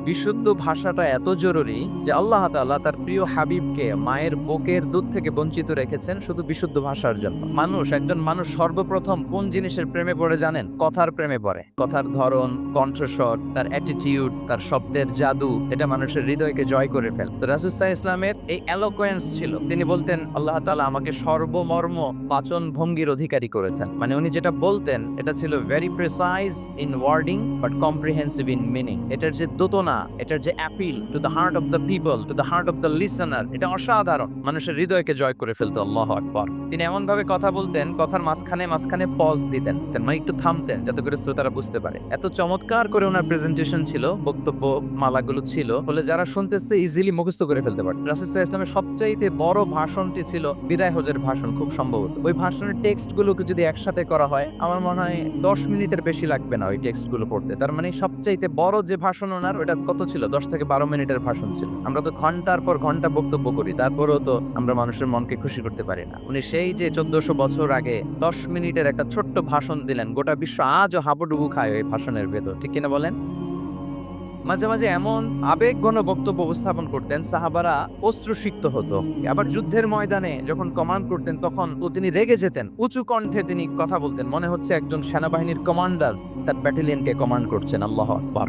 বিশুদ্ধ ভাষাটা এত জরুরি যে আল্লাহ তাআলা তার প্রিয় হাবিবকে মায়ের বুকের দুধ থেকে বঞ্চিত রেখেছেন শুধু বিশুদ্ধ ভাষার জন্য। একজন মানুষ সর্বপ্রথম কোন জিনিসের প্রেমে পড়ে জানেন? কথার প্রেমে পড়ে। কথার ধরন, কণ্ঠস্বর, তার অ্যাটিটিউড, তার শব্দের জাদু, এটা মানুষের হৃদয়কে জয় করে ফেলে। তো রাসূল সাল্লাল্লাহু আলাইহি ইসলামের এই এলোকোয়েন্স ছিল। তিনি বলতেন আল্লাহ তাআলা আমাকে সর্বমর্ম বাচন ভঙ্গির অধিকারী করেছেন। মানে উনি যেটা বলতেন এটা ছিল very precise in wording but comprehensive in meaning. এটার যে দোতনা, এটার যে appeal to the heart of the people, to the heart of the listener, এটা অসাধারণ। মানুষের হৃদয়কে জয় করে ফেলতো। আল্লাহু আকবার। তিনি এমন ভাবে কথা বলতেন, কথার মাঝখানে পজ দিতেন, মানে একটু থামতেন যাতে করে শ্রোতারা বুঝতে পারে। এত চমৎকার করে ওনার প্রেজেন্টেশন ছিল, বক্তব্য মালাগুলো ছিল, ফলে যারা শুনতেছে ইজিলি মুখস্থ করে ফেলতে পারে। রাসূল সাল্লাল্লাহু আলাইহি ইসলামের সবচাইতে বড় ভাষণটি ছিল বিদায় হজের ভাষণ, খুব সম্ভবত। ওই ভাষণের টেক্সটগুলোকে যদি একসাথে করা হয়, আমার মনে হয় 10 মিনিটের বেশি লাগবে না ওই টেক্সটগুলো পড়তে। তার মানে সবচাইতে বড় যে ভাষণ ওনার, ওটা কত ছিল? 10 থেকে 12 মিনিটের ভাষণ ছিল। আমরা তো ঘন্টার পর ঘন্টা বক্তব্য করি, তারপরেও তো আমরা মানুষের মনকে খুশি করতে পারি না। উনি সেই যে 1400 বছর আগে 10 মিনিটের একটা ছোট্ট ভাষণ দিলেন, গোটা বিশ্ব আজও হাবুডুবু খায় ওই ভাষণের ভেতর, ঠিক কিনা বলেন? মাঝে মাঝে এমন আবেগঘন বক্তব্য উপস্থাপন করতেন, সাহাবারা অশ্রুসিক্ত হতো। আবার যুদ্ধের ময়দানে যখন কমান্ড করতেন তখন তিনি রেগে যেতেন। উঁচু কণ্ঠে তিনি কথা বলতেন, মনে হচ্ছে একজন সেনাবাহিনীর কমান্ডার তার ব্যাটালিয়নকে কমান্ড করছেন। আল্লাহু আকবার।